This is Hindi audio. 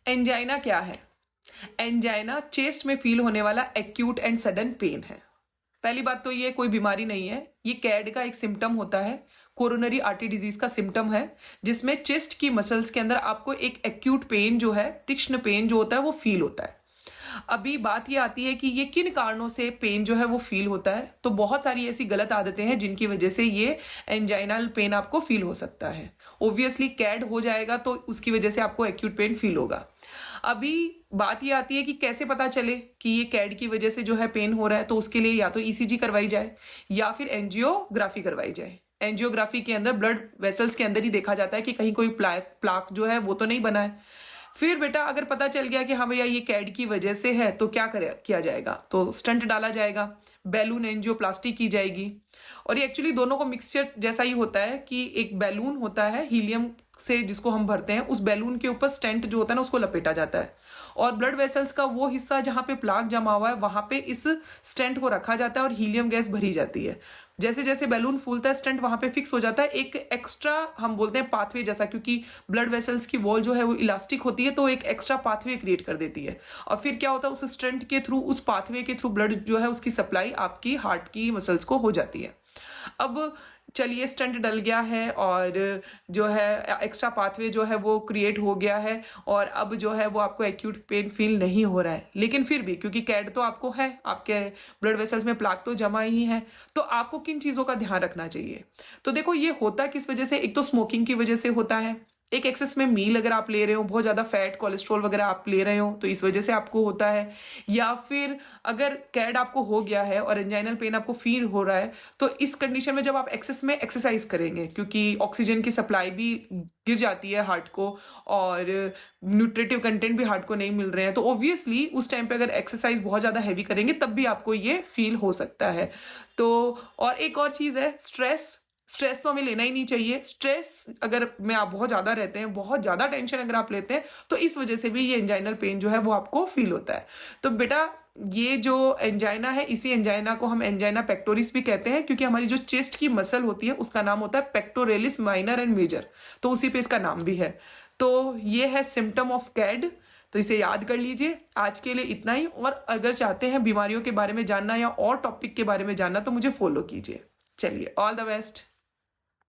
एंजाइना क्या है? एंजाइना चेस्ट में फील होने वाला एक्यूट एंड सडन पेन है। पहली बात तो ये कोई बीमारी नहीं है, ये कैड का एक सिम्टम होता है, कोरोनरी आर्टरी डिजीज का सिम्टम है, जिसमें चेस्ट की मसल्स के अंदर आपको एक एक्यूट पेन जो है, तीक्ष्ण पेन जो होता है वो फील होता है। अभी बात ये आती है कि ये किन कारणों से पेन जो है वो फील होता है। तो बहुत सारी ऐसी गलत आदतें हैं जिनकी वजह से ये एंजाइनल पेन आपको फील हो सकता है। ऑब्वियसली कैड हो जाएगा तो उसकी वजह से आपको एक्यूट पेन फील होगा। अभी बात ये आती है कि कैसे पता चले कि ये कैड की वजह से जो है पेन हो रहा है। तो उसके लिए या तो ईसीजी करवाई जाए या फिर एंजियोग्राफी करवाई जाए। एंजियोग्राफी के अंदर ब्लड वेसल्स के अंदर ही देखा जाता है कि कहीं कोई प्लाक जो है वो तो नहीं बना है। फिर बेटा अगर पता चल गया कि हाँ भैया ये कैड की वजह से है तो क्या किया जाएगा, तो स्टंट डाला जाएगा, बैलून एंजियोप्लास्टी की जाएगी। और ये एक्चुअली दोनों को मिक्सचर जैसा ही होता है कि एक बैलून होता है हीलियम से जिसको हम भरते हैं, उस बैलून के ऊपर स्टेंट जो होता है ना उसको लपेटा जाता है और ब्लड वेसल्स का वो हिस्सा जहाँ पे प्लाक जमा हुआ है वहां पे इस स्टेंट को रखा जाता है और हीलियम गैस भरी जाती है। जैसे जैसे बैलून फूलता है स्टेंट वहां पे फिक्स हो जाता है, एक एक्स्ट्रा हम बोलते हैं पाथवे जैसा, क्योंकि ब्लड वेसल्स की वॉल जो है वो इलास्टिक होती है तो एक एक्स्ट्रा पाथवे क्रिएट कर देती है। और फिर क्या होता है, उस स्टेंट के थ्रू, उस पाथवे के थ्रू ब्लड जो है उसकी सप्लाई आपकी हार्ट की मसल्स को हो जाती है। अब चलिए स्टंट डल गया है और जो है एक्स्ट्रा पाथवे जो है वो क्रिएट हो गया है और अब जो है वो आपको एक्यूट पेन फील नहीं हो रहा है, लेकिन फिर भी क्योंकि कैड तो आपको है, आपके ब्लड वेसल्स में प्लाक तो जमा ही है, तो आपको किन चीज़ों का ध्यान रखना चाहिए। तो देखो ये होता किस वजह से, एक तो स्मोकिंग की वजह से होता है, एक एक्सेस में मील अगर आप ले रहे हो, बहुत ज़्यादा फैट कोलेस्ट्रॉल वगैरह आप ले रहे हो तो इस वजह से आपको होता है, या फिर अगर कैड आपको हो गया है और एंजाइनल पेन आपको फील हो रहा है तो इस कंडीशन में जब आप एक्सेस में एक्सरसाइज करेंगे, क्योंकि ऑक्सीजन की सप्लाई भी गिर जाती है हार्ट को और न्यूट्रिटिव कंटेंट भी हार्ट को नहीं मिल रहे हैं, तो ऑब्वियसली उस टाइम पे अगर एक्सरसाइज बहुत ज़्यादा हैवी करेंगे तब भी आपको ये फील हो सकता है। तो और एक और चीज़ है स्ट्रेस तो हमें लेना ही नहीं चाहिए। स्ट्रेस अगर में आप बहुत ज़्यादा रहते हैं, बहुत ज़्यादा टेंशन अगर आप लेते हैं तो इस वजह से भी ये एंजाइनल पेन जो है वो आपको फील होता है। तो बेटा ये जो एंजाइना है, इसी एंजाइना को हम एंजाइना पेक्टोरिस भी कहते हैं, क्योंकि हमारी जो चेस्ट की मसल होती है उसका नाम होता है पेक्टोरेलिस माइनर एंड मेजर, तो उसी पे इसका नाम भी है। तो ये है सिम्टम ऑफ कैड, तो इसे याद कर लीजिए। आज के लिए इतना ही, और अगर चाहते हैं बीमारियों के बारे में जानना या और टॉपिक के बारे में जानना तो मुझे फॉलो कीजिए। चलिए, ऑल द बेस्ट।